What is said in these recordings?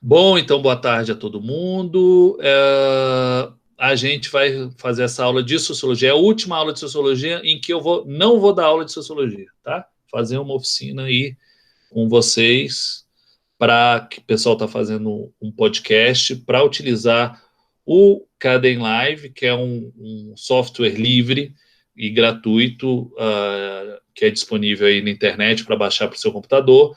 Bom, então boa tarde a todo mundo. A gente vai fazer essa aula de sociologia. É a última aula de sociologia em que não vou dar aula de sociologia, tá? Fazer uma oficina aí com vocês para que o pessoal está fazendo um podcast para utilizar o Caden Live, que é um software livre e gratuito que é disponível aí na internet para baixar para o seu computador.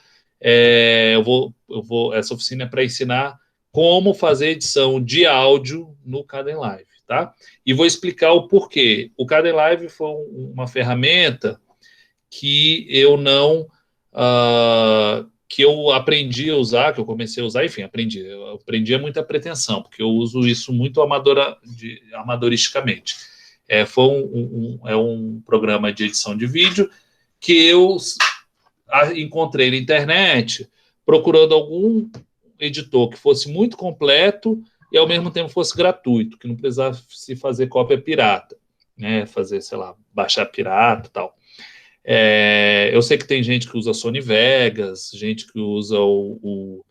Essa oficina é para ensinar como fazer edição de áudio no Caden Live, tá? E vou explicar o porquê. O Caden Live foi uma ferramenta que eu não que eu aprendi a usar, que eu comecei a usar, enfim, eu aprendi é muita pretensão, porque eu uso isso muito amadoristicamente. Foi um programa de edição de vídeo que eu encontrei na internet procurando algum editor que fosse muito completo e ao mesmo tempo fosse gratuito, que não precisasse se fazer cópia pirata, né? Fazer, sei lá, baixar pirata e tal. Eu sei que tem gente que usa Sony Vegas, gente que usa o,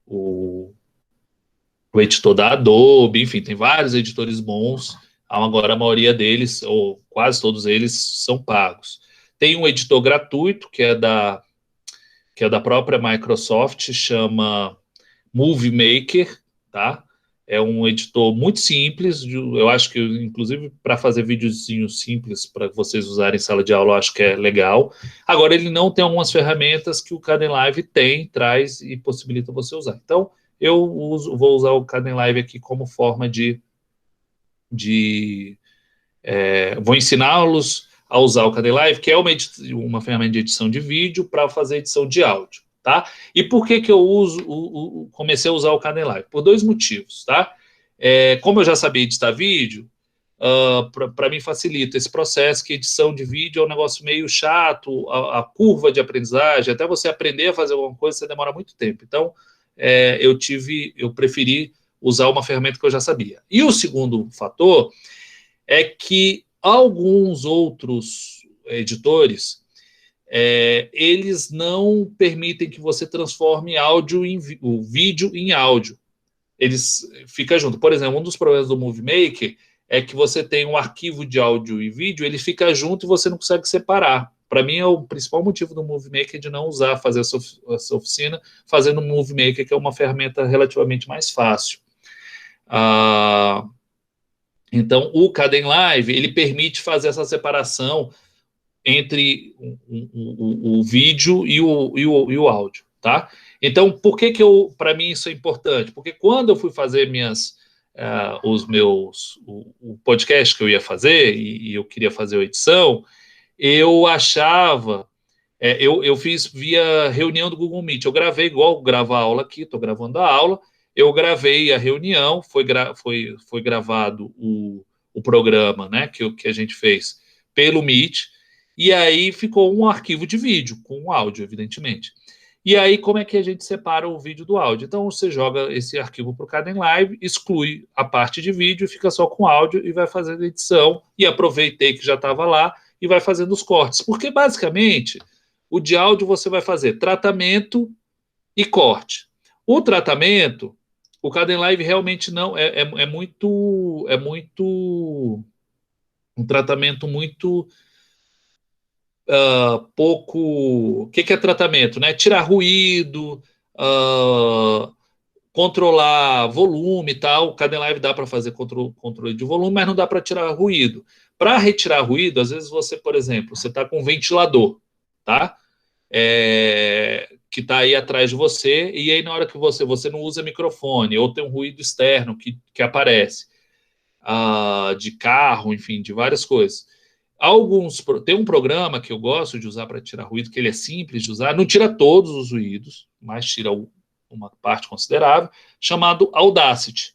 o editor da Adobe, enfim, tem vários editores bons. Agora, a maioria deles, ou quase todos eles, são pagos. Tem um editor gratuito, que é da própria Microsoft, chama Movie Maker, tá? É um editor muito simples, eu acho que, inclusive, para fazer videozinhos simples para vocês usarem em sala de aula, eu acho que é legal. Agora, ele não tem algumas ferramentas que o Caden Live tem, traz e possibilita você usar. Então, vou usar o Caden Live aqui como forma de vou ensiná-los a usar o Caden Live, que é uma ferramenta de edição de vídeo para fazer edição de áudio, tá? E por que que eu comecei a usar o Caden Live? Por dois motivos, tá? Como eu já sabia editar vídeo, para mim facilita esse processo, que edição de vídeo é um negócio meio chato, a curva de aprendizagem, até você aprender a fazer alguma coisa, você demora muito tempo. Então, eu preferi usar uma ferramenta que eu já sabia. E o segundo fator é que alguns outros editores eles não permitem que você transforme o vídeo em áudio. Eles ficam junto. Por exemplo, um dos problemas do Movie Maker é que você tem um arquivo de áudio e vídeo, ele fica junto e você não consegue separar. Para mim, é o principal motivo do Movie Maker de não usar, fazer essa oficina, fazendo o Movie Maker, que é uma ferramenta relativamente mais fácil. Então, o Caden Live, ele permite fazer essa separação entre o vídeo e o áudio, tá? Então, por que para mim isso é importante? Porque quando eu fui fazer o podcast que eu ia fazer e eu queria fazer a edição, eu achava, eu fiz via reunião do Google Meet. Eu gravei igual gravar a aula aqui, estou gravando a aula. Eu gravei a reunião, foi gravado o programa, né, que a gente fez pelo Meet, e aí ficou um arquivo de vídeo, com áudio, evidentemente. E aí, como é que a gente separa o vídeo do áudio? Então, você joga esse arquivo para o Caden Live, exclui a parte de vídeo, fica só com áudio e vai fazendo edição, e aproveitei que já estava lá, e vai fazendo os cortes. Porque, basicamente, o de áudio você vai fazer tratamento e corte. O tratamento, o Caden Live realmente não é muito um tratamento muito pouco. O que é tratamento, né? Tirar ruído, controlar volume e tal. O Caden Live dá para fazer controle de volume, mas não dá para tirar ruído. Para retirar ruído, às vezes você, por exemplo, você está com um ventilador, tá? Que está aí atrás de você, e aí na hora que você não usa microfone, ou tem um ruído externo que aparece, de carro, enfim, de várias coisas. Tem um programa que eu gosto de usar para tirar ruído, que ele é simples de usar, não tira todos os ruídos, mas tira uma parte considerável, chamado Audacity.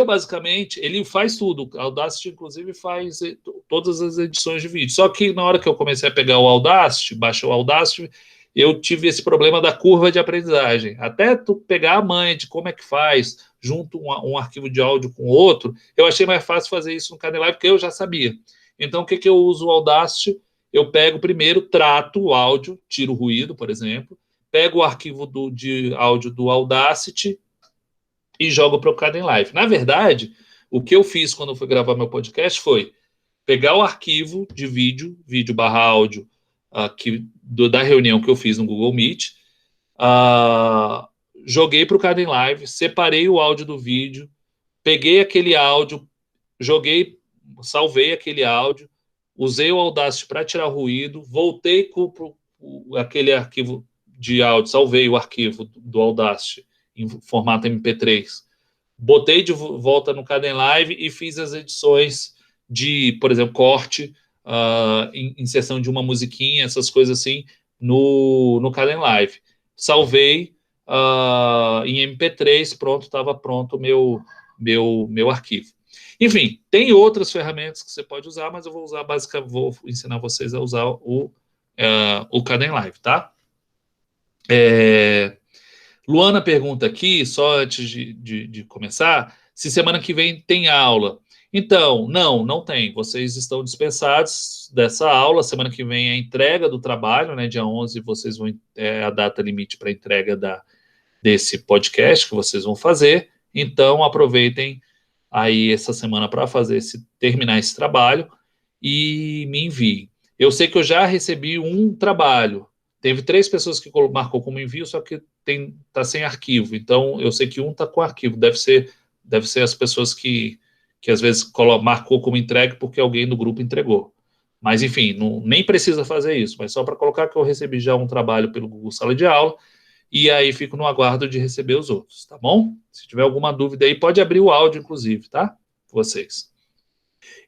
Basicamente, ele faz tudo. Audacity, inclusive, faz todas as edições de vídeo. Só que na hora que eu comecei a pegar o Audacity, baixar o Audacity, eu tive esse problema da curva de aprendizagem. Até tu pegar a manha de como é que faz, junto um arquivo de áudio com outro, eu achei mais fácil fazer isso no Caden Live, porque eu já sabia. Então, o que eu uso o Audacity? Eu pego primeiro, trato o áudio, tiro o ruído, por exemplo, pego o arquivo de áudio do Audacity, e jogo para o Caden Live. Na verdade, o que eu fiz quando eu fui gravar meu podcast foi pegar o arquivo de vídeo barra áudio da reunião que eu fiz no Google Meet, joguei para o Caden Live, separei o áudio do vídeo, peguei aquele áudio, salvei aquele áudio, usei o Audacity para tirar ruído, voltei com aquele arquivo de áudio, salvei o arquivo do Audacity em formato MP3, botei de volta no Caden Live e fiz as edições de, por exemplo, corte, inserção de uma musiquinha, essas coisas assim, no Caden Live. Salvei em MP3, estava pronto o meu arquivo. Enfim, tem outras ferramentas que você pode usar, mas eu vou ensinar vocês a usar o Caden Live, tá? Luana pergunta aqui, só antes de começar, se semana que vem tem aula. Então, não tem. Vocês estão dispensados dessa aula. Semana que vem é a entrega do trabalho, né? Dia 11 vocês vão a data limite para entrega desse podcast que vocês vão fazer. Então, aproveitem aí essa semana para terminar esse trabalho e me enviem. Eu sei que eu já recebi um trabalho. Teve 3 pessoas que marcou como envio, só que tá sem arquivo. Então, eu sei que um tá com arquivo. Deve ser as pessoas que às vezes marcou como entregue porque alguém do grupo entregou. Mas, enfim, nem precisa fazer isso. Mas só para colocar que eu recebi já um trabalho pelo Google Sala de Aula e aí fico no aguardo de receber os outros, tá bom? Se tiver alguma dúvida aí, pode abrir o áudio, inclusive, tá? Vocês.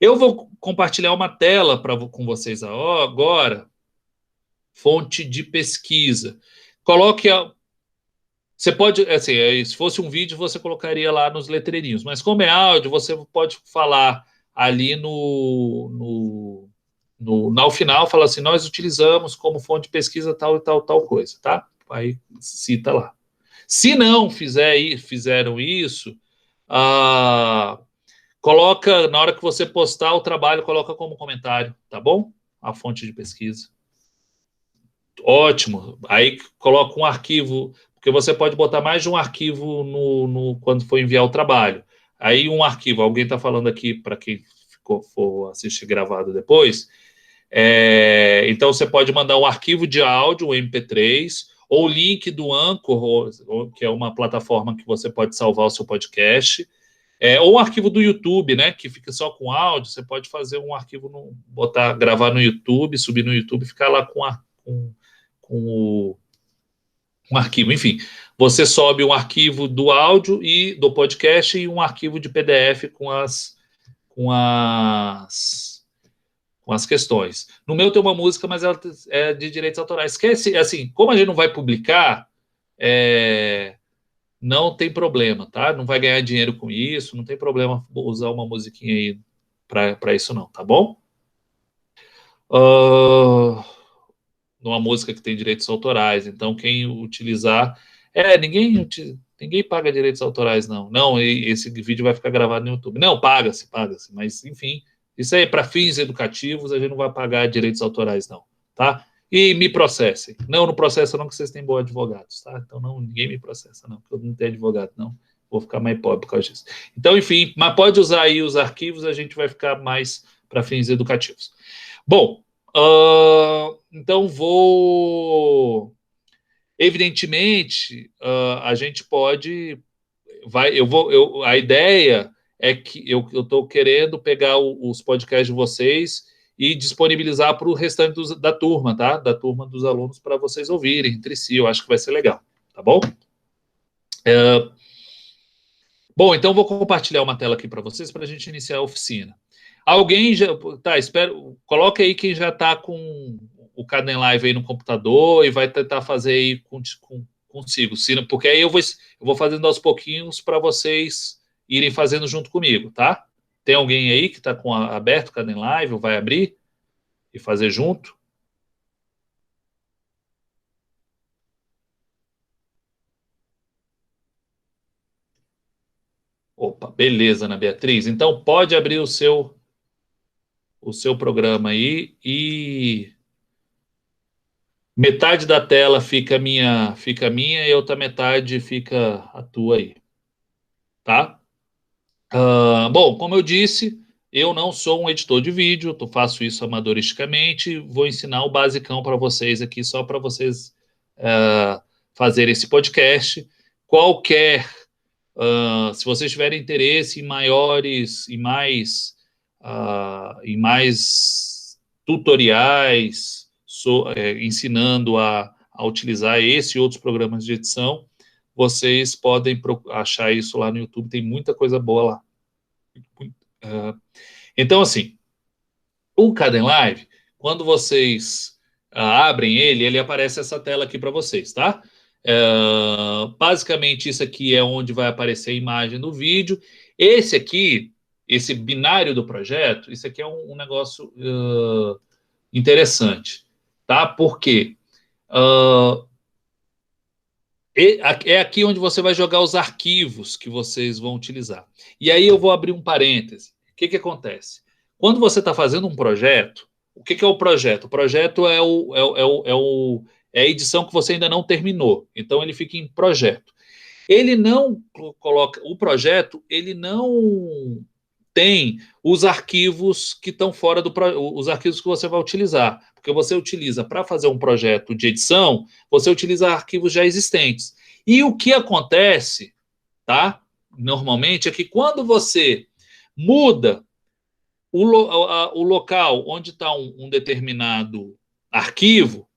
Eu vou compartilhar uma tela com vocês agora, fonte de pesquisa. Coloque Você pode, assim, se fosse um vídeo, você colocaria lá nos letreirinhos, mas como é áudio, você pode falar ali ao final, fala assim, nós utilizamos como fonte de pesquisa tal e tal coisa, tá? Aí cita lá. Se não fizeram isso, coloca, na hora que você postar o trabalho, coloca como comentário, tá bom? A fonte de pesquisa. Ótimo. Aí coloca um arquivo, porque você pode botar mais de um arquivo quando for enviar o trabalho. Aí um arquivo, alguém está falando aqui para quem for assistir gravado depois. Então você pode mandar um arquivo de áudio, um MP3, ou o link do Anchor, que é uma plataforma que você pode salvar o seu podcast. Ou um arquivo do YouTube, né? Que fica só com áudio. Você pode fazer um arquivo, gravar no YouTube, subir no YouTube, ficar lá com um arquivo. Enfim, você sobe um arquivo do áudio e do podcast e um arquivo de PDF com as questões. No meu tem uma música, mas ela é de direitos autorais. Esquece, assim, como a gente não vai publicar, não tem problema, tá? Não vai ganhar dinheiro com isso, não tem problema usar uma musiquinha aí para isso não, tá bom? Numa música que tem direitos autorais, então quem utilizar... ninguém paga direitos autorais, não. Não, esse vídeo vai ficar gravado no YouTube. Não, paga-se, mas enfim, isso aí é para fins educativos, a gente não vai pagar direitos autorais, não, tá? E me processem. Não processa não, que vocês têm bons advogados, tá? Então ninguém me processa, não, porque eu não tenho advogado, não. Vou ficar mais pobre por causa disso. Então, enfim, mas pode usar aí os arquivos, a gente vai ficar mais para fins educativos. Bom, então evidentemente, a gente pode... a ideia é que eu estou querendo pegar os podcasts de vocês e disponibilizar para o restante da turma, tá? Da turma dos alunos, para vocês ouvirem entre si. Eu acho que vai ser legal, tá bom? Bom, então vou compartilhar uma tela aqui para vocês para a gente iniciar a oficina. Alguém já... Tá, espero... Coloque aí quem já está com o Caden Live aí no computador e vai tentar fazer aí consigo, porque aí eu vou fazendo aos pouquinhos para vocês irem fazendo junto comigo, tá? Tem alguém aí que está aberto o Caden Live, ou vai abrir e fazer junto? Opa, beleza, Ana Beatriz. Então pode abrir o seu programa aí e metade da tela fica minha e a outra metade fica a tua aí. tá? Bom, como eu disse, eu não sou um editor de vídeo, eu faço isso amadoristicamente, vou ensinar o basicão para vocês aqui, só para vocês fazerem esse podcast. Qualquer, se vocês tiverem interesse em maiores e mais tutoriais ensinando a utilizar esse e outros programas de edição, vocês podem achar isso lá no YouTube, tem muita coisa boa lá. Então, assim, o Kdenlive, quando vocês abrem ele aparece essa tela aqui para vocês, tá? Basicamente, isso aqui é onde vai aparecer a imagem do vídeo. Esse aqui, esse binário do projeto, isso aqui é um negócio interessante, tá? Por quê? É aqui onde você vai jogar os arquivos que vocês vão utilizar. E aí eu vou abrir um parêntese. O que acontece? Quando você está fazendo um projeto, o que é o projeto? O projeto é a edição que você ainda não terminou. Então ele fica em projeto. Ele não coloca. O projeto, ele não tem os arquivos que estão fora os arquivos que você vai utilizar. Porque você utiliza, para fazer um projeto de edição, você utiliza arquivos já existentes. E o que acontece, tá? Normalmente, é que quando você muda o local onde está um determinado arquivo,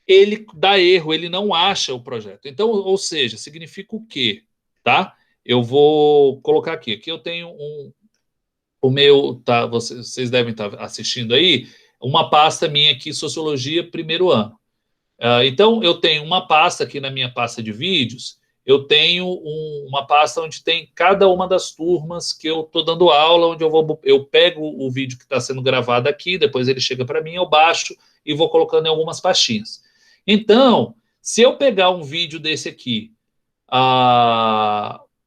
ele dá erro, ele não acha o projeto. Então, ou seja, significa o quê? Tá? Eu vou colocar aqui. Aqui eu tenho o meu, tá? Vocês devem estar assistindo aí, uma pasta minha aqui, Sociologia, primeiro ano. Então, eu tenho uma pasta aqui na minha pasta de vídeos, eu tenho uma pasta onde tem cada uma das turmas que eu estou dando aula, onde eu pego o vídeo que está sendo gravado aqui, depois ele chega para mim, eu baixo e vou colocando em algumas pastinhas. Então, se eu pegar um vídeo desse aqui,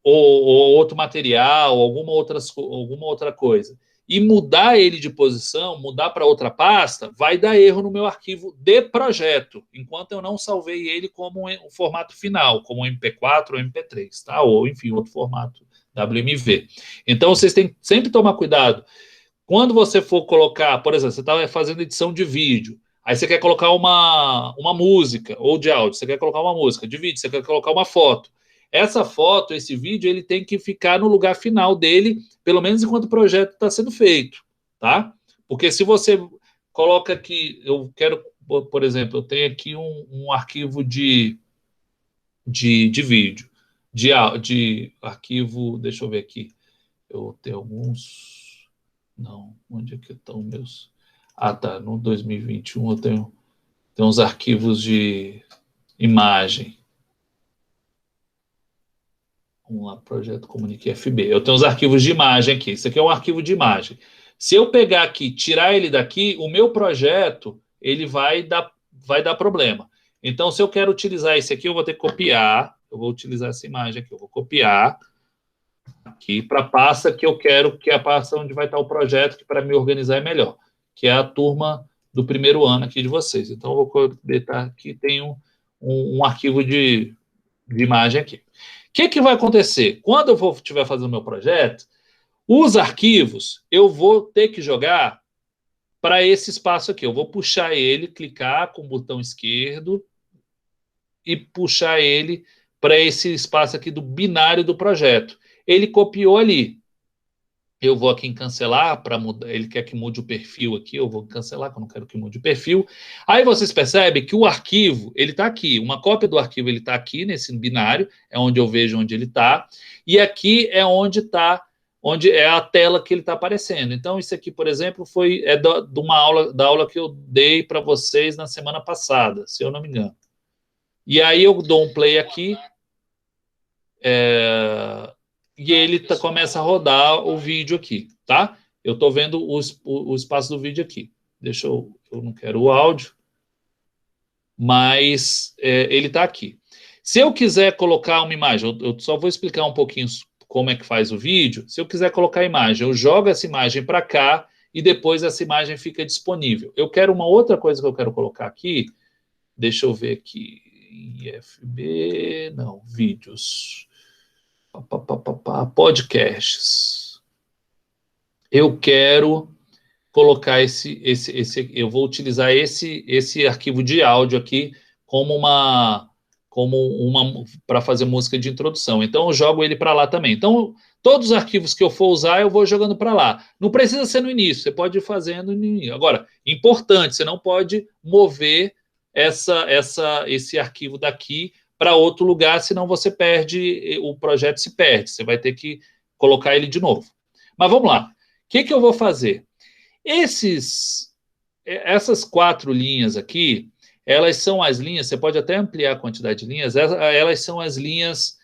ou outro material, alguma outra coisa, e mudar ele de posição, mudar para outra pasta, vai dar erro no meu arquivo de projeto, enquanto eu não salvei ele como um formato final, como MP4 ou MP3, tá? Ou, enfim, outro formato WMV. Então, vocês têm que sempre tomar cuidado. Quando você for colocar, por exemplo, você está fazendo edição de vídeo, aí você quer colocar uma música, ou de áudio, você quer colocar uma música, de vídeo, você quer colocar uma foto. Essa foto, esse vídeo, ele tem que ficar no lugar final dele, pelo menos enquanto o projeto está sendo feito, tá? Porque se você coloca aqui, eu quero, por exemplo, eu tenho aqui um arquivo de vídeo, de arquivo, deixa eu ver aqui, eu tenho alguns, não, onde é que estão meus? Ah, tá, no 2021 eu tenho uns arquivos de imagem. Vamos lá, Projeto Comunique FB. Eu tenho os arquivos de imagem aqui. Isso aqui é um arquivo de imagem. Se eu pegar aqui, tirar ele daqui, o meu projeto, ele vai dar problema. Então, se eu quero utilizar esse aqui, eu vou ter que copiar. Eu vou utilizar essa imagem aqui. Eu vou copiar aqui para a pasta que eu quero, que é a pasta onde vai estar o projeto, que para me organizar é melhor, que é a turma do primeiro ano aqui de vocês. Então, eu vou botar aqui, tem um arquivo de imagem aqui. O que vai acontecer? Quando eu estiver fazendo o meu projeto, os arquivos eu vou ter que jogar para esse espaço aqui. Eu vou puxar ele, clicar com o botão esquerdo e puxar ele para esse espaço aqui do binário do projeto. Ele copiou ali. Eu vou aqui em cancelar para mudar. Ele quer que mude o perfil aqui. Eu vou cancelar, que eu não quero que mude o perfil. Aí vocês percebem que o arquivo ele está aqui. Uma cópia do arquivo ele está aqui nesse binário. É onde eu vejo onde ele está. E aqui é onde é a tela que ele está aparecendo. Então isso aqui, por exemplo, de uma aula que eu dei para vocês na semana passada, se eu não me engano. E aí eu dou um play aqui. E ele começa a rodar o vídeo aqui, tá? Eu estou vendo o espaço do vídeo aqui. Eu não quero o áudio, mas ele está aqui. Se eu quiser colocar uma imagem, eu só vou explicar um pouquinho como é que faz o vídeo. Se eu quiser colocar a imagem, eu jogo essa imagem para cá e depois essa imagem fica disponível. Eu quero uma outra coisa que eu quero colocar aqui. Deixa eu ver aqui. IFB, não, vídeos. podcasts. Eu quero colocar eu vou utilizar esse arquivo de áudio aqui como uma para fazer música de introdução. Então eu jogo ele para lá também. Então todos os arquivos que eu for usar eu vou jogando para lá. Não precisa ser no início, você pode ir fazendo no início. Agora, importante, você não pode mover esse arquivo daqui para outro lugar, senão você perde, o projeto se perde. Você vai ter que colocar ele de novo. Mas vamos lá. O que eu vou fazer? Essas 4 linhas aqui, elas são as linhas, você pode até ampliar a quantidade de linhas, elas são as linhas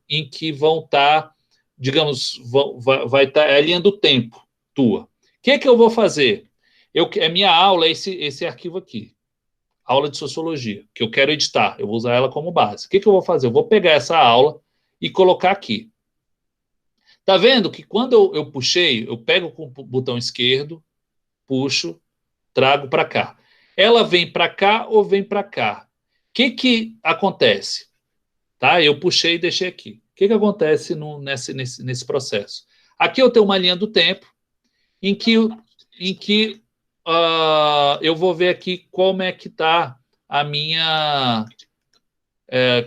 em que vão estar, digamos, vai estar, é a linha do tempo tua. O que eu vou fazer? A minha aula é esse arquivo aqui, aula de sociologia, que eu quero editar, eu vou usar ela como base. O que eu vou fazer? Eu vou pegar essa aula e colocar aqui. Tá vendo que quando eu puxei, eu pego com o botão esquerdo, puxo, trago para cá. Ela vem para cá ou vem para cá? O que acontece? Tá? Eu puxei e deixei aqui. O que acontece nesse processo? Aqui eu tenho uma linha do tempo em que eu vou ver aqui como é que está a minha...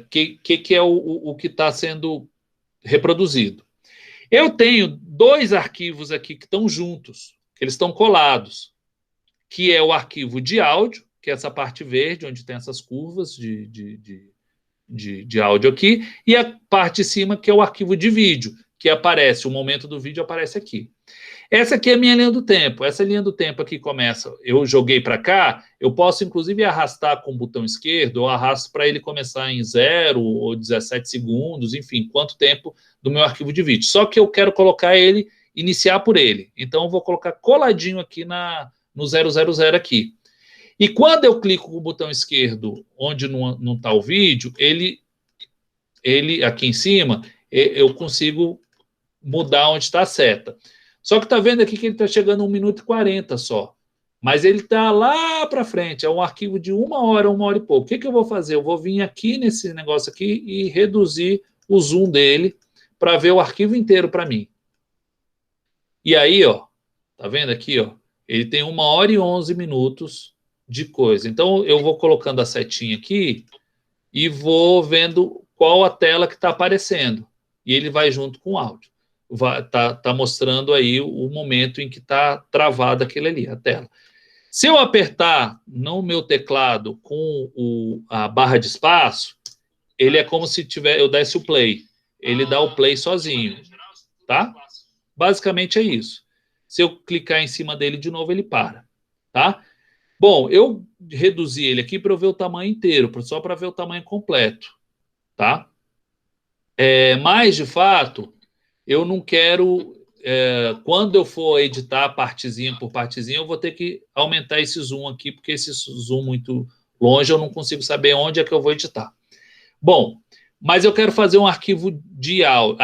que é o que está sendo reproduzido. Eu tenho 2 arquivos aqui que estão juntos, que eles estão colados, que é o arquivo de áudio, que é essa parte verde, onde tem essas curvas de áudio aqui, e a parte de cima, que é o arquivo de vídeo, que aparece, o momento do vídeo aparece aqui. Essa aqui é a minha linha do tempo. Essa linha do tempo aqui começa, eu joguei para cá, eu posso inclusive arrastar com o botão esquerdo, eu arrasto para ele começar em 0 ou 17 segundos, enfim, quanto tempo do meu arquivo de vídeo. Só que eu quero colocar ele, iniciar por ele. Então eu vou colocar coladinho aqui no 000 aqui. E quando eu clico com o botão esquerdo, onde não está o vídeo, ele aqui em cima, eu consigo mudar onde está a seta. Só que está vendo aqui que ele está chegando a 1 minuto e 40 só. Mas ele está lá para frente, é um arquivo de 1 hora e pouco. O que eu vou fazer? Eu vou vir aqui nesse negócio aqui e reduzir o zoom dele para ver o arquivo inteiro para mim. E aí, ó, tá vendo aqui, ó? Ele tem 1 hora e 11 minutos de coisa. Então, eu vou colocando a setinha aqui e vou vendo qual a tela que está aparecendo. E ele vai junto com o áudio. Tá mostrando aí o momento em que está travado aquele ali, a tela. Se eu apertar no meu teclado com a barra de espaço, ele é como se eu desse o play. Ele dá o play sozinho, tá? Basicamente é isso. Se eu clicar em cima dele de novo, ele para, tá? Bom, eu reduzi ele aqui para eu ver o tamanho inteiro, só para ver o tamanho completo, tá? Mas, de fato, eu não quero... quando eu for editar partezinha por partezinha, eu vou ter que aumentar esse zoom aqui, porque esse zoom muito longe eu não consigo saber onde é que eu vou editar. Bom, mas eu quero fazer um arquivo de áudio,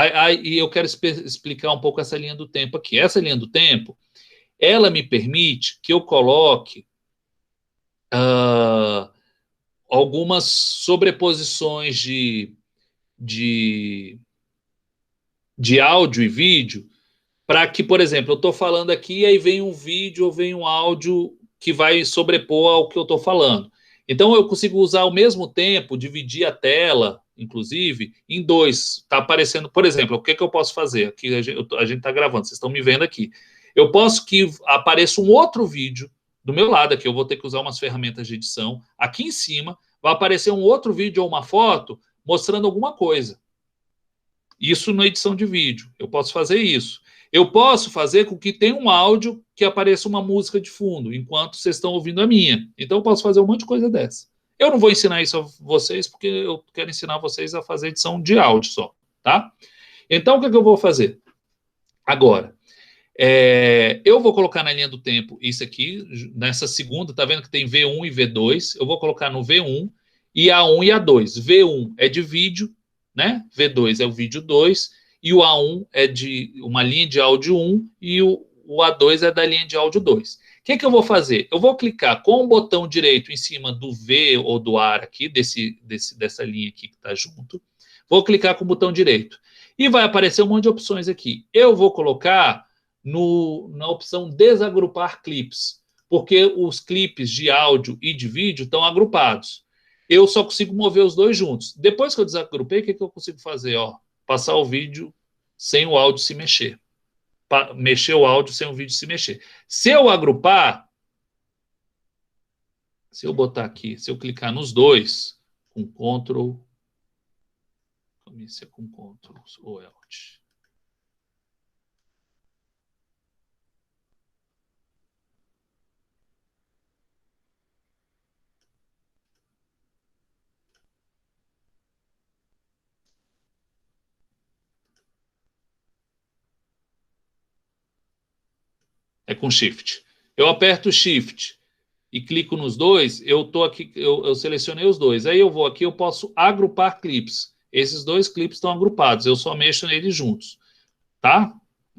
e eu quero explicar um pouco essa linha do tempo aqui. Essa linha do tempo, ela me permite que eu coloque algumas sobreposições de áudio e vídeo, para que, por exemplo, eu estou falando aqui e aí vem um vídeo ou vem um áudio que vai sobrepor ao que eu estou falando. Então, eu consigo usar ao mesmo tempo, dividir a tela, inclusive, em 2. Está aparecendo, por exemplo, o que eu posso fazer? Aqui a gente está gravando, vocês estão me vendo aqui. Eu posso que apareça um outro vídeo do meu lado aqui, eu vou ter que usar umas ferramentas de edição. Aqui em cima vai aparecer um outro vídeo ou uma foto mostrando alguma coisa. Isso na edição de vídeo. Eu posso fazer isso. Eu posso fazer com que tenha um áudio que apareça uma música de fundo, enquanto vocês estão ouvindo a minha. Então, eu posso fazer um monte de coisa dessa. Eu não vou ensinar isso a vocês, porque eu quero ensinar vocês a fazer edição de áudio só, tá? Então, o que eu vou fazer? Agora, eu vou colocar na linha do tempo isso aqui, nessa segunda, tá vendo que tem V1 e V2? Eu vou colocar no V1 e A1 e A2. V1 é de vídeo, né? V2 é o vídeo 2, e o A1 é de uma linha de áudio 1 e o A2 é da linha de áudio 2. O que eu vou fazer? Eu vou clicar com o botão direito em cima do V ou do AR aqui, dessa linha aqui que está junto. Vou clicar com o botão direito. E vai aparecer um monte de opções aqui. Eu vou colocar na opção desagrupar clipes, porque os clipes de áudio e de vídeo estão agrupados. Eu só consigo mover os dois juntos. Depois que eu desagrupei, o que eu consigo fazer? Ó, passar o vídeo sem o áudio se mexer. Mexer o áudio sem o vídeo se mexer. Se eu agrupar, se eu botar aqui, se eu clicar nos dois, com Ctrl, comecei com Ctrl ou Alt. É com Shift. Eu aperto Shift e clico nos dois, eu tô aqui, eu selecionei os dois. Aí eu vou aqui, eu posso agrupar clipes. Esses dois clipes estão agrupados, eu só mexo neles juntos, tá?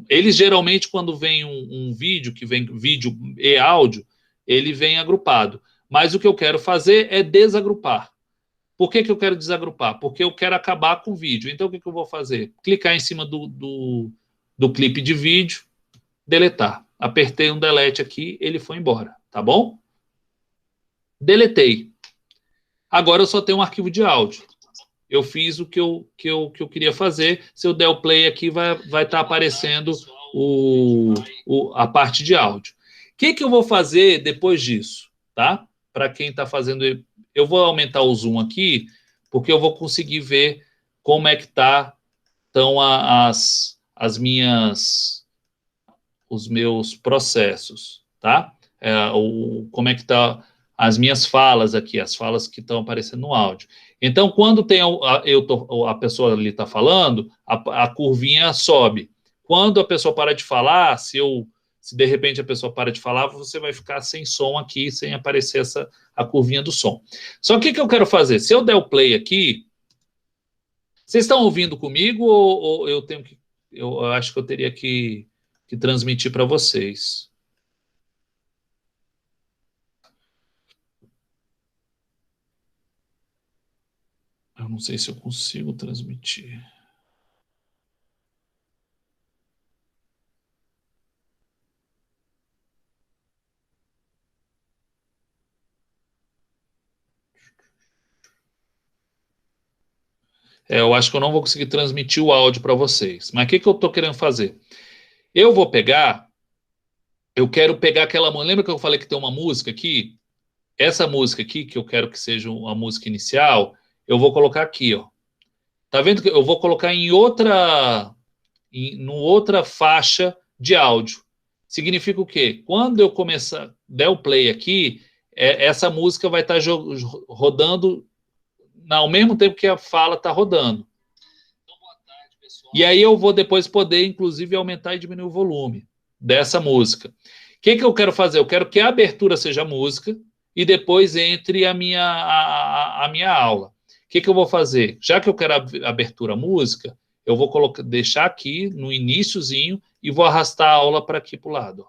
Eles geralmente, quando vem um vídeo, que vem vídeo e áudio, ele vem agrupado. Mas o que eu quero fazer é desagrupar. Por que eu quero desagrupar? Porque eu quero acabar com o vídeo. Então, o que eu vou fazer? Clicar em cima do clipe de vídeo, deletar. Apertei um delete aqui, ele foi embora, tá bom? Deletei. Agora eu só tenho um arquivo de áudio. Eu fiz o que eu queria fazer. Se eu der o play aqui, vai estar aparecendo a parte de áudio. O que eu vou fazer depois disso, tá? Para quem está fazendo... Eu vou aumentar o zoom aqui, porque eu vou conseguir ver como é que estão os meus processos, tá? Como é que tá as minhas falas aqui, as falas que estão aparecendo no áudio. Então, quando tem a pessoa ali está falando, a curvinha sobe. Quando a pessoa para de falar, se de repente a pessoa para de falar, você vai ficar sem som aqui, sem aparecer a curvinha do som. Só que o que eu quero fazer? Se eu der o play aqui, vocês estão ouvindo comigo ou eu tenho que... Eu acho que eu teria que transmitir para vocês. Eu não sei se eu consigo transmitir. Eu acho que eu não vou conseguir transmitir o áudio para vocês. Mas o que eu estou querendo fazer? Eu quero pegar aquela... Lembra que eu falei que tem uma música aqui? Essa música aqui, que eu quero que seja uma música inicial, eu vou colocar aqui, ó. Tá vendo que eu vou colocar em outra faixa de áudio? Significa o quê? Quando eu der o play aqui, essa música vai estar rodando ao mesmo tempo que a fala está rodando. E aí eu vou depois poder, inclusive, aumentar e diminuir o volume dessa música. O que eu quero fazer? Eu quero que a abertura seja música e depois entre a minha aula. O que eu vou fazer? Já que eu quero a abertura música, eu vou deixar aqui no iniciozinho e vou arrastar a aula para aqui para o lado.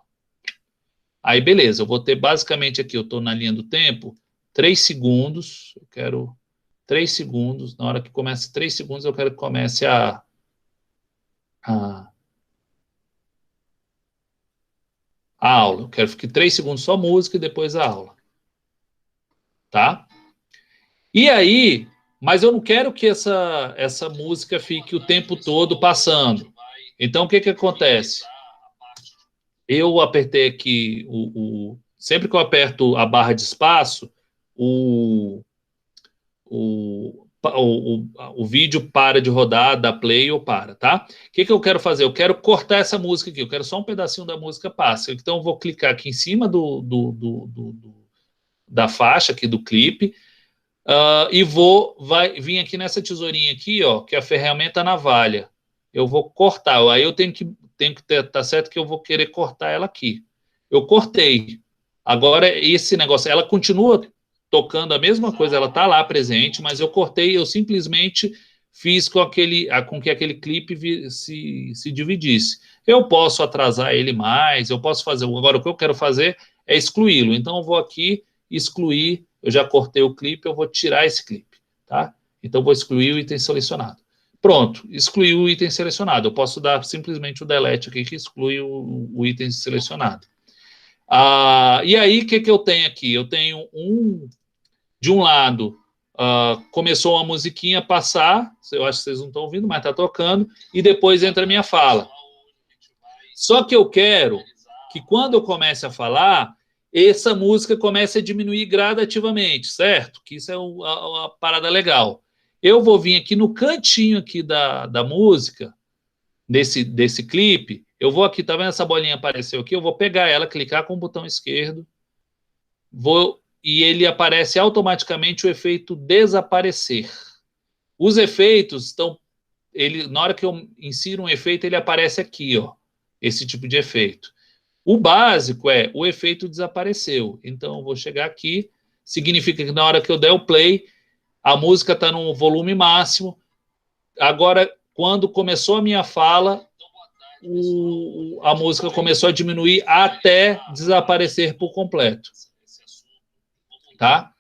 Aí, beleza, eu vou ter basicamente aqui, eu estou na linha do tempo, 3 segundos, eu quero 3 segundos, na hora que comece 3 segundos, eu quero que comece a aula. Eu quero que 3 segundos só música e depois a aula. Tá? E aí, mas eu não quero que essa música fique o tempo todo passando. Então, o que acontece? Eu apertei aqui, sempre que eu aperto a barra de espaço, o vídeo para de rodar, dá play ou para, tá? O que eu quero fazer? Eu quero cortar essa música aqui, eu quero só um pedacinho da música passa. Então, eu vou clicar aqui em cima da faixa aqui do clipe, e vai vir aqui nessa tesourinha aqui, ó, que é a ferramenta navalha. Eu vou cortar, aí eu tenho que tá certo que eu vou querer cortar ela aqui. Eu cortei. Agora, esse negócio, ela continua tocando a mesma coisa, ela tá lá presente, mas eu cortei, eu simplesmente fiz com que aquele clipe se dividisse. Eu posso atrasar ele mais, eu posso fazer... Agora, o que eu quero fazer é excluí-lo. Então, eu vou aqui excluir, eu já cortei o clipe, eu vou tirar esse clipe, tá? Então, vou excluir o item selecionado. Pronto, excluí o item selecionado. Eu posso dar simplesmente o delete aqui, que exclui o item selecionado. E aí, o que eu tenho aqui? Eu tenho de um lado, começou uma musiquinha a passar, eu acho que vocês não estão ouvindo, mas está tocando, e depois entra a minha fala. Só que eu quero que quando eu comece a falar, essa música comece a diminuir gradativamente, certo? Que isso é uma parada legal. Eu vou vir aqui no cantinho aqui da música, desse clipe, eu vou aqui, tá vendo essa bolinha apareceu aqui? Eu vou pegar ela, clicar com o botão esquerdo, e ele aparece automaticamente o efeito desaparecer. Os efeitos estão... na hora que eu insiro um efeito, ele aparece aqui, ó, esse tipo de efeito. O básico é o efeito desapareceu. Então, eu vou chegar aqui, significa que na hora que eu der o play, a música está no volume máximo. Agora, quando começou a minha fala, a música começou a diminuir até desaparecer por completo. Tá?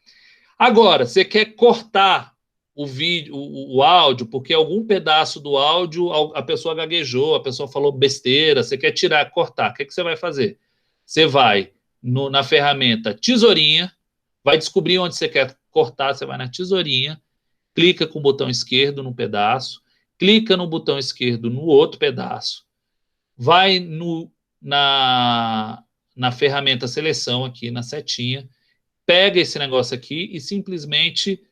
Agora, você quer cortar o vídeo, o áudio, porque algum pedaço do áudio a pessoa gaguejou, a pessoa falou besteira, você quer tirar, cortar. O que você vai fazer? Você vai na ferramenta tesourinha, vai descobrir onde você quer cortar, você vai na tesourinha, clica com o botão esquerdo no pedaço, clica no botão esquerdo no outro pedaço, vai na ferramenta seleção aqui, na setinha, pega esse negócio aqui e simplesmente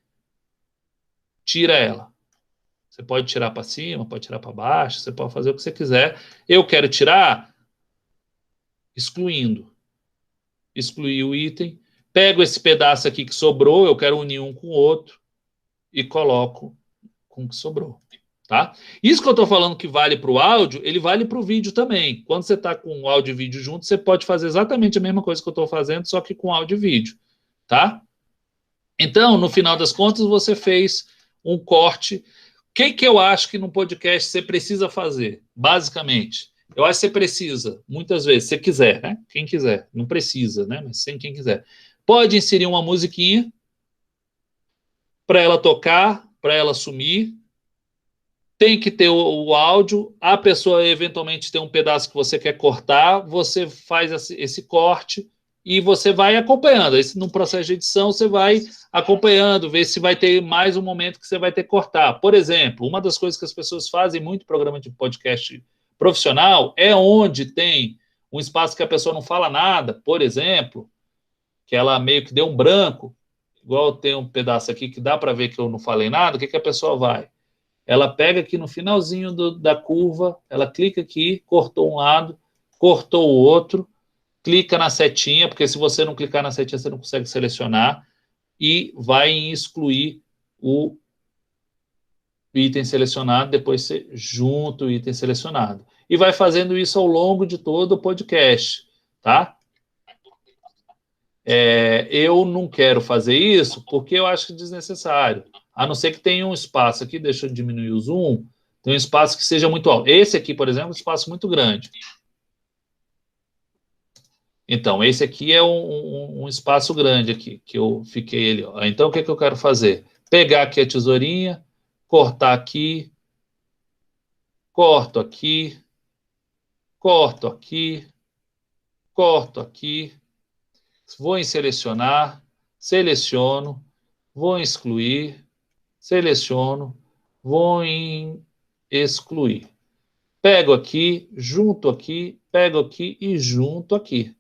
tira ela. Você pode tirar para cima, pode tirar para baixo, você pode fazer o que você quiser. Eu quero tirar excluindo. Excluir o item. Pego esse pedaço aqui que sobrou, eu quero unir um com o outro e coloco com o que sobrou. Tá? Isso que eu estou falando que vale para o áudio, ele vale para o vídeo também. Quando você está com o áudio e vídeo junto, você pode fazer exatamente a mesma coisa que eu estou fazendo, só que com áudio e vídeo. Tá? Então, no final das contas, você fez um corte. O que eu acho que no podcast você precisa fazer? Basicamente, eu acho que você precisa, muitas vezes, se quiser, né? Quem quiser, não precisa, né? Mas sem quem quiser. Pode inserir uma musiquinha para ela tocar, para ela sumir. Tem que ter o áudio. A pessoa eventualmente tem um pedaço que você quer cortar, você faz esse corte e você vai acompanhando. No processo de edição, você vai acompanhando, ver se vai ter mais um momento que você vai ter que cortar. Por exemplo, uma das coisas que as pessoas fazem muito em programa de podcast profissional é onde tem um espaço que a pessoa não fala nada, por exemplo, que ela meio que deu um branco, igual tem um pedaço aqui que dá para ver que eu não falei nada, o que a pessoa vai? Ela pega aqui no finalzinho da curva, ela clica aqui, cortou um lado, cortou o outro, clica na setinha, porque se você não clicar na setinha, você não consegue selecionar, e vai em excluir o item selecionado, depois você junta o item selecionado. E vai fazendo isso ao longo de todo o podcast, tá? Eu não quero fazer isso porque eu acho desnecessário. A não ser que tenha um espaço aqui, deixa eu diminuir o zoom, tem um espaço que seja muito alto. Esse aqui, por exemplo, é um espaço muito grande. Então, esse aqui é um espaço grande aqui, que eu fiquei ali. Ó. Então, o que eu quero fazer? Pegar aqui a tesourinha, cortar aqui, corto aqui, corto aqui, corto aqui, vou em selecionar, seleciono, vou em excluir, seleciono, vou em excluir. Pego aqui, junto aqui, pego aqui e junto aqui.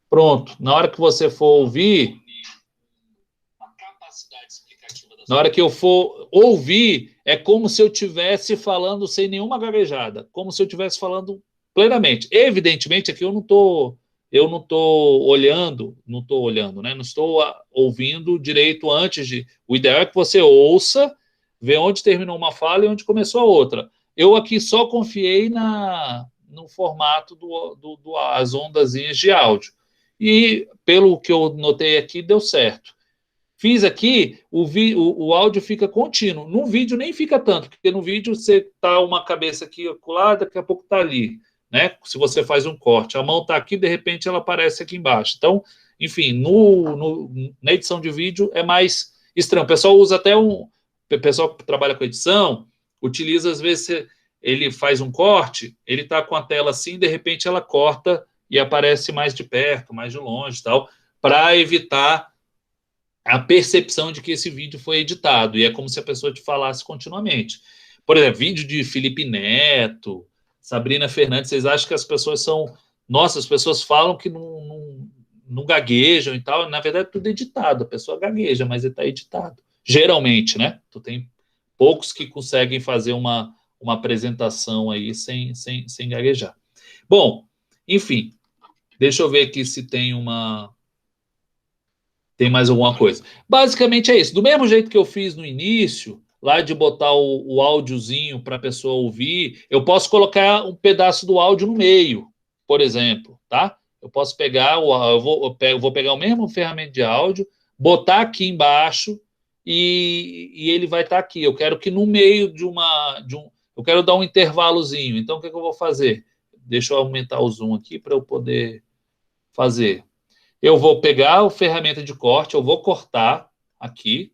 Pronto. Na hora que você for ouvir, na hora que eu for ouvir, é como se eu estivesse falando sem nenhuma gaguejada, como se eu estivesse falando plenamente. Evidentemente, aqui eu não estou olhando, né? Não estou ouvindo direito antes de... O ideal é que você ouça, vê onde terminou uma fala e onde começou a outra. Eu aqui só confiei no formato as ondazinhas de áudio. E, pelo que eu notei aqui, deu certo. Fiz aqui, o áudio fica contínuo. No vídeo nem fica tanto, porque no vídeo você tá uma cabeça aqui lá, daqui a pouco tá ali, né? Se você faz um corte, a mão tá aqui, de repente ela aparece aqui embaixo. Então, enfim, na edição de vídeo é mais estranho. O pessoal usa até o pessoal que trabalha com edição, utiliza, às vezes, ele faz um corte, ele está com a tela assim, de repente ela corta e aparece mais de perto, mais de longe, tal, para evitar a percepção de que esse vídeo foi editado. E é como se a pessoa te falasse continuamente. Por exemplo, vídeo de Felipe Neto, Sabrina Fernandes, vocês acham que as pessoas são... Nossa, as pessoas falam que não gaguejam e tal. Na verdade, é tudo editado. A pessoa gagueja, mas está editado. Geralmente, né? Tu tem poucos que conseguem fazer uma apresentação aí sem gaguejar. Bom, enfim, deixa eu ver aqui se tem mais alguma coisa. Basicamente é isso. Do mesmo jeito que eu fiz no início, lá de botar o áudiozinho para a pessoa ouvir, eu posso colocar um pedaço do áudio no meio, por exemplo, tá? Eu posso pegar, eu vou pegar o mesmo ferramenta de áudio, botar aqui embaixo e ele vai estar aqui. Eu quero que no meio eu quero dar um intervalozinho. Então, o que eu vou fazer? Deixa eu aumentar o zoom aqui para eu poder fazer. Eu vou pegar a ferramenta de corte, eu vou cortar aqui.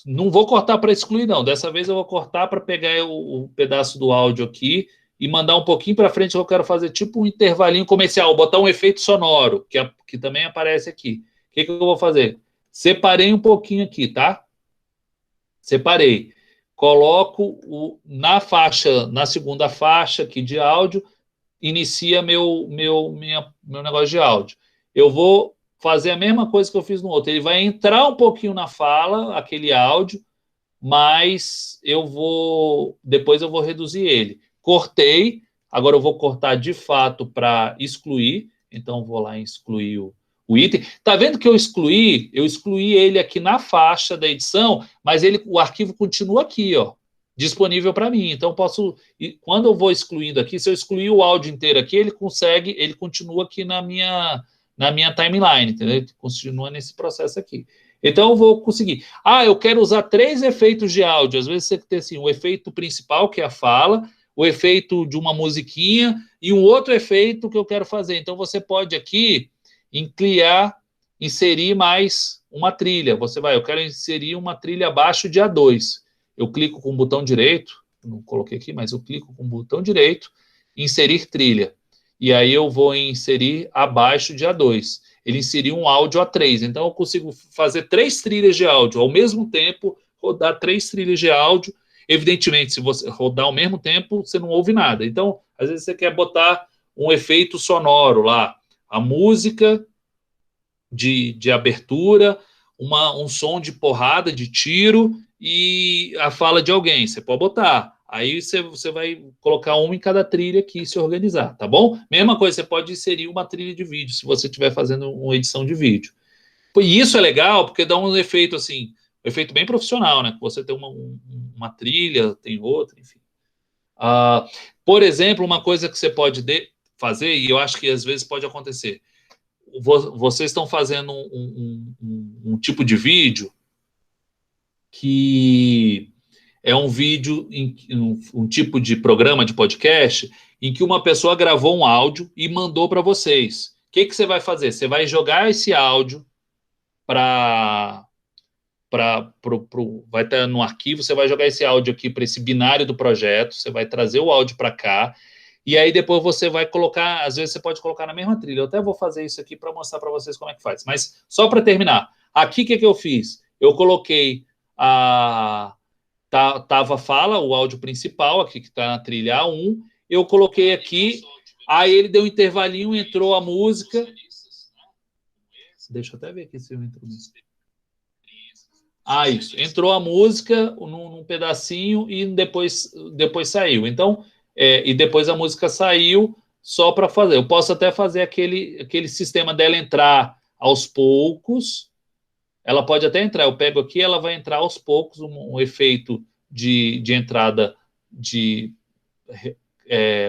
Não vou cortar para excluir, não. Dessa vez eu vou cortar para pegar o pedaço do áudio aqui e mandar um pouquinho para frente. Eu quero fazer tipo um intervalinho comercial, botar um efeito sonoro, que também aparece aqui. O que eu vou fazer? Separei um pouquinho aqui, tá? Separei. Coloco na segunda faixa aqui de áudio, inicia meu negócio de áudio. Eu vou fazer a mesma coisa que eu fiz no outro. Ele vai entrar um pouquinho na fala, aquele áudio, mas depois eu vou reduzir ele. Cortei, agora eu vou cortar de fato para excluir, então vou lá em excluir o item. Tá vendo que eu excluí ele aqui na faixa da edição, mas o arquivo continua aqui, ó, disponível para mim. Então quando eu vou excluindo aqui, se eu excluir o áudio inteiro aqui, ele continua aqui na minha timeline, entendeu? Ele continua nesse processo aqui. Então eu vou conseguir. Eu quero usar 3 efeitos de áudio. Às vezes você tem assim, o efeito principal, que é a fala, o efeito de uma musiquinha e um outro efeito que eu quero fazer. Então você pode aqui inserir mais uma trilha. Eu quero inserir uma trilha abaixo de A2. Eu clico com o botão direito, não coloquei aqui, mas eu clico com o botão direito, inserir trilha. E aí eu vou inserir abaixo de A2. Ele inseriu um áudio A3. Então eu consigo fazer 3 trilhas de áudio ao mesmo tempo, rodar 3 trilhas de áudio. Evidentemente, se você rodar ao mesmo tempo, você não ouve nada. Então, às vezes você quer botar um efeito sonoro lá. A música de abertura, um som de porrada, de tiro e a fala de alguém. Você pode botar. Aí você vai colocar um em cada trilha aqui e se organizar, tá bom? Mesma coisa, você pode inserir uma trilha de vídeo, se você estiver fazendo uma edição de vídeo. E isso é legal, porque dá um efeito assim, um efeito bem profissional, né? Você tem uma trilha, tem outra, enfim. Por exemplo, uma coisa que você pode fazer, e eu acho que às vezes pode acontecer, vocês estão fazendo um tipo de vídeo que é um vídeo, um tipo de programa de podcast, em que uma pessoa gravou um áudio e mandou para vocês. O que você vai fazer? Você vai jogar esse áudio vai estar no arquivo, você vai jogar esse áudio aqui para esse binário do projeto, você vai trazer o áudio para cá, e aí depois você vai colocar, às vezes você pode colocar na mesma trilha. Eu até vou fazer isso aqui para mostrar para vocês como é que faz. Mas só para terminar, aqui o que eu fiz? Eu coloquei tava a fala, o áudio principal, aqui que está na trilha A1, eu coloquei aqui, aí ele deu um intervalinho, entrou a música. Deixa eu até ver aqui se eu entro nisso. Isso. Entrou a música num pedacinho e depois saiu. Então, e depois a música saiu só para fazer. Eu posso até fazer aquele sistema dela entrar aos poucos. Ela pode até entrar. Eu pego aqui, ela vai entrar aos poucos, um efeito de entrada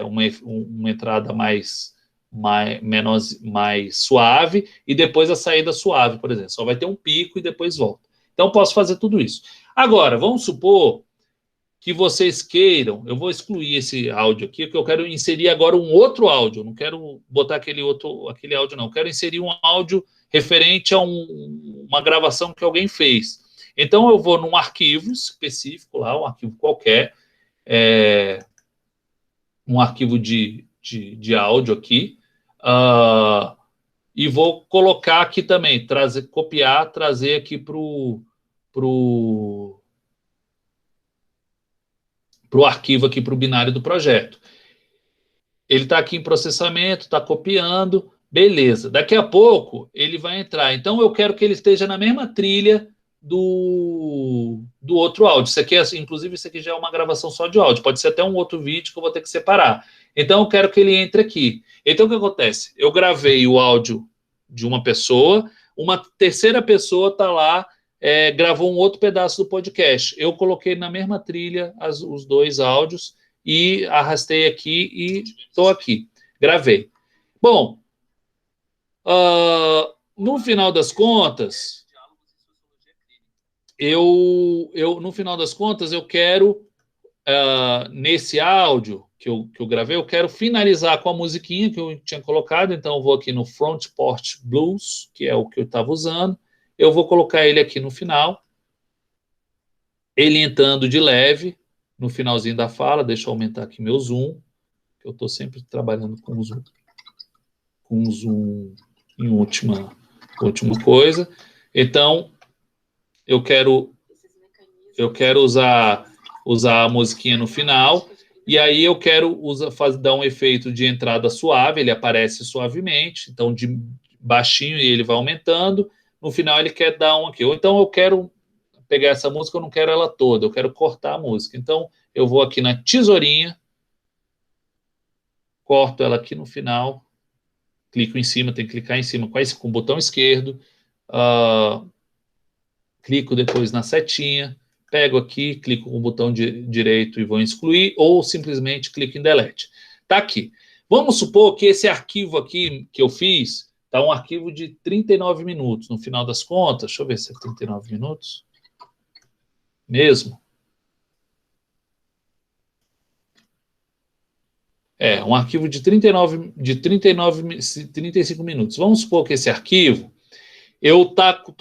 uma entrada mais suave e depois a saída suave, por exemplo. Só vai ter um pico e depois volta. Então, posso fazer tudo isso. Agora, vamos supor que vocês queiram, eu vou excluir esse áudio aqui, porque eu quero inserir agora um outro áudio, eu não quero botar aquele áudio, não. Eu quero inserir um áudio referente a uma gravação que alguém fez. Então, eu vou num arquivo específico lá, um arquivo qualquer, um arquivo de áudio aqui, e vou colocar aqui também, copiar, trazer aqui para o arquivo aqui, para o binário do projeto. Ele está aqui em processamento, está copiando, beleza. Daqui a pouco ele vai entrar. Então eu quero que ele esteja na mesma trilha do outro áudio. Isso aqui, inclusive, isso aqui já é uma gravação só de áudio. Pode ser até um outro vídeo que eu vou ter que separar. Então eu quero que ele entre aqui. Então o que acontece? Eu gravei o áudio de uma pessoa, uma terceira pessoa está lá, gravou um outro pedaço do podcast. Eu coloquei na mesma trilha os dois áudios e arrastei aqui e estou aqui. Gravei. Bom, no final das contas, no final das contas, eu quero, nesse áudio que eu gravei, eu quero finalizar com a musiquinha que eu tinha colocado, então eu vou aqui no Front Porch Blues, que é o que eu estava usando, eu vou colocar ele aqui no final, ele entrando de leve, no finalzinho da fala, deixa eu aumentar aqui meu zoom, que eu estou sempre trabalhando com zoom em última coisa. Então, eu quero usar a musiquinha no final, e aí eu quero dar um efeito de entrada suave, ele aparece suavemente, então de baixinho e ele vai aumentando, no final ele quer dar um aqui. Ou então eu quero pegar essa música, eu não quero ela toda, eu quero cortar a música. Então eu vou aqui na tesourinha, corto ela aqui no final, clico em cima, tem que clicar em cima com o botão esquerdo, clico depois na setinha, pego aqui, clico com o botão direito e vou excluir, ou simplesmente clico em delete. Tá aqui. Vamos supor que esse arquivo aqui que eu fiz tá um arquivo de 39 minutos. No final das contas, deixa eu ver se é 39 minutos. Mesmo. Um arquivo de 35 minutos. Vamos supor que esse arquivo, eu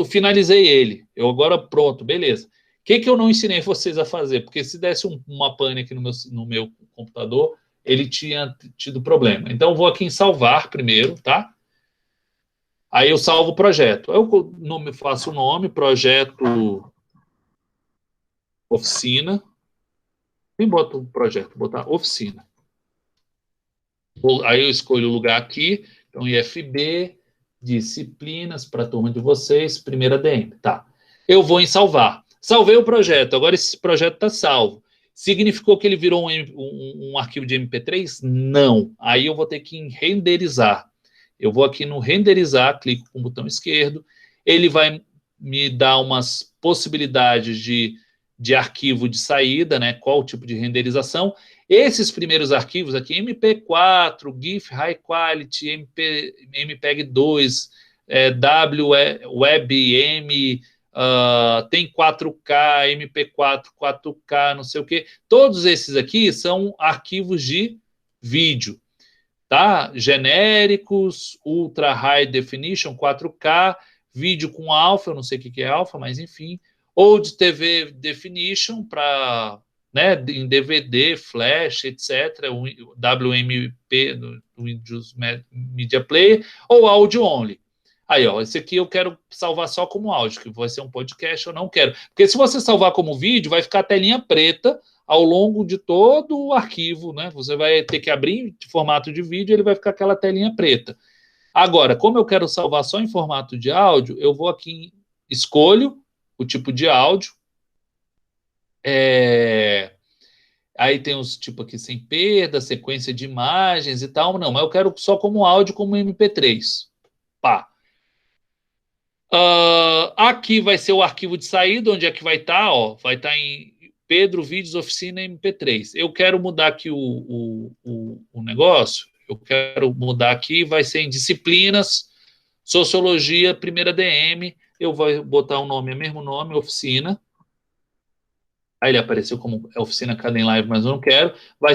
finalizei ele. Eu agora, pronto, beleza. O que eu não ensinei vocês a fazer? Porque se desse uma pane aqui no meu computador, ele tinha tido problema. Então, eu vou aqui em salvar primeiro, tá? Aí eu salvo o projeto. Eu faço o nome, projeto oficina. Nem boto o projeto, vou botar oficina. Aí eu escolho o lugar aqui. Então, IFB, disciplinas para a turma de vocês, primeira DM, tá? Eu vou em salvar. Salvei o projeto, agora esse projeto está salvo. Significou que ele virou um arquivo de MP3? Não. Aí eu vou ter que renderizar. Eu vou aqui no renderizar, clico com o botão esquerdo, ele vai me dar umas possibilidades de arquivo de saída, né? Qual o tipo de renderização. Esses primeiros arquivos aqui, MP4, GIF High Quality, MPEG 2, WebM, tem 4K, MP4, 4K, não sei o quê. Todos esses aqui são arquivos de vídeo, tá? Genéricos, Ultra High Definition, 4K, vídeo com alfa, eu não sei o que é alfa, mas enfim, ou de TV Definition para... né, em DVD, Flash, etc., WMP, do Windows Media Player, ou áudio only. Aí, ó, esse aqui eu quero salvar só como áudio, que vai ser um podcast, eu não quero. Porque se você salvar como vídeo, vai ficar a telinha preta ao longo de todo o arquivo, né? Você vai ter que abrir em formato de vídeo, ele vai ficar aquela telinha preta. Agora, como eu quero salvar só em formato de áudio, eu vou aqui, escolho o tipo de áudio, aí tem os tipo aqui sem perda, sequência de imagens e tal. Não, mas eu quero só como áudio, como MP3. Pá. Aqui vai ser o arquivo de saída, onde é que vai estar? Ó, vai estar em Pedro Vídeos Oficina MP3. Eu quero mudar aqui o negócio. Eu quero mudar aqui, vai ser em disciplinas, sociologia, primeira DM. Eu vou botar o nome, o mesmo nome, oficina. Aí ele apareceu como oficina Kdenlive, mas eu não quero. Vai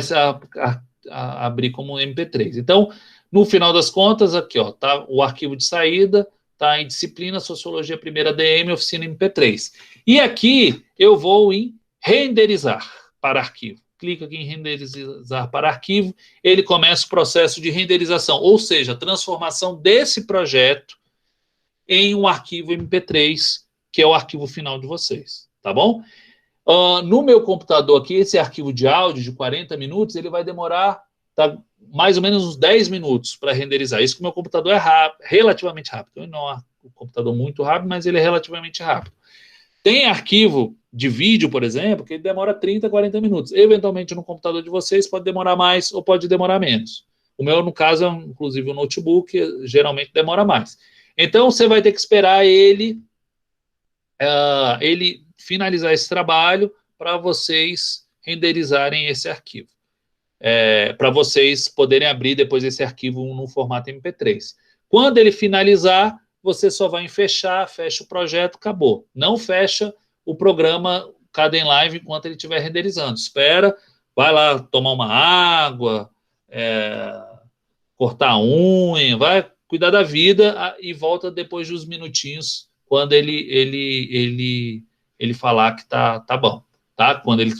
abrir como MP3. Então, no final das contas, aqui, ó, tá o arquivo de saída, tá em disciplina, Sociologia Primeira DM, oficina MP3. E aqui eu vou em renderizar para arquivo. Clica aqui em renderizar para arquivo, ele começa o processo de renderização, ou seja, transformação desse projeto em um arquivo MP3, que é o arquivo final de vocês, tá bom? No meu computador aqui, esse arquivo de áudio de 40 minutos, ele vai demorar mais ou menos uns 10 minutos para renderizar. Isso que o meu computador é relativamente rápido. Não é um computador muito rápido, mas ele é relativamente rápido. Tem arquivo de vídeo, por exemplo, que demora 30, 40 minutos. Eventualmente, no computador de vocês, pode demorar mais ou pode demorar menos. O meu, no caso, é inclusive um notebook, geralmente demora mais. Então, você vai ter que esperar ele finalizar esse trabalho para vocês renderizarem esse arquivo. Para vocês poderem abrir depois esse arquivo no formato MP3. Quando ele finalizar, você só vai em fechar, fecha o projeto, acabou. Não fecha o programa Kdenlive enquanto ele estiver renderizando. Espera, vai lá tomar uma água, cortar a unha, vai cuidar da vida e volta depois de uns minutinhos quando ele falar que tá bom, tá? Quando ele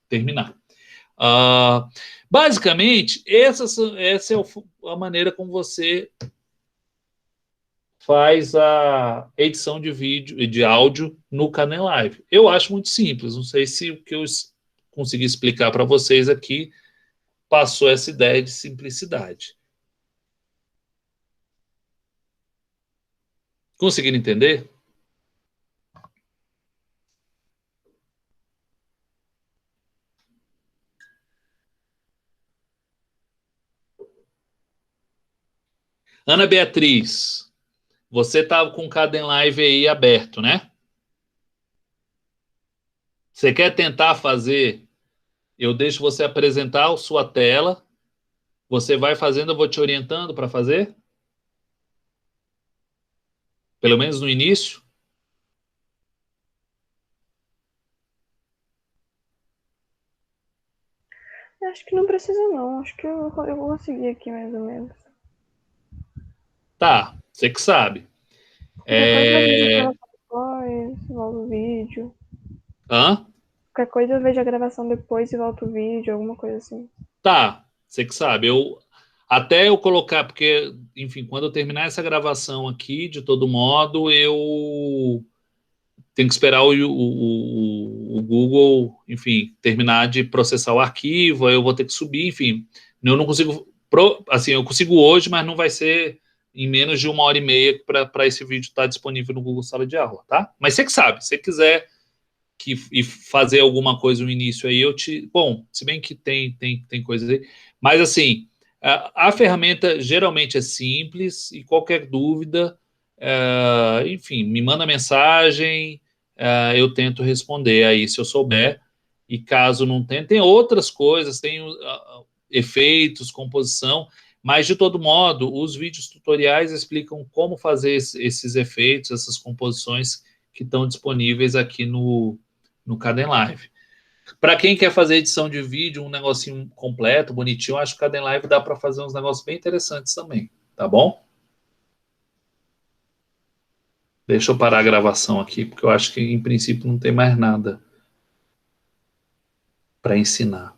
terminar. Basicamente, essa é a maneira como você faz a edição de vídeo e de áudio no Kdenlive. Eu acho muito simples. Não sei se o que eu consegui explicar para vocês aqui passou essa ideia de simplicidade. Conseguiram entender? Ana Beatriz, você estava com o Kdenlive aí aberto, né? Você quer tentar fazer? Eu deixo você apresentar a sua tela. Você vai fazendo, eu vou te orientando para fazer? Pelo menos no início? Acho que não precisa, não. Acho que eu vou conseguir aqui, mais ou menos. Tá, você que sabe. Qualquer coisa eu vejo a gravação depois, volto o vídeo. Hã? Qualquer coisa eu vejo a gravação depois e volto o vídeo, alguma coisa assim. Tá, você que sabe. Até eu colocar, porque, enfim, quando eu terminar essa gravação aqui, de todo modo, eu tenho que esperar o Google, enfim, terminar de processar o arquivo, aí eu vou ter que subir, enfim. Eu não consigo, assim, eu consigo hoje, mas não vai ser em menos de 1h30 para esse vídeo estar disponível no Google Sala de Aula, tá? Mas você que sabe, se você quiser e fazer alguma coisa no início aí, bom, se bem que tem coisas aí, mas assim, a ferramenta geralmente é simples e qualquer dúvida, enfim, me manda mensagem, eu tento responder aí se eu souber, e caso não tenha, tem outras coisas, tem efeitos, composição, mas de todo modo, os vídeos tutoriais explicam como fazer esses efeitos, essas composições que estão disponíveis aqui no Kdenlive. Para quem quer fazer edição de vídeo, um negocinho completo, bonitinho, acho que o Kdenlive dá para fazer uns negócios bem interessantes também, tá bom? Deixa eu parar a gravação aqui, porque eu acho que em princípio não tem mais nada para ensinar.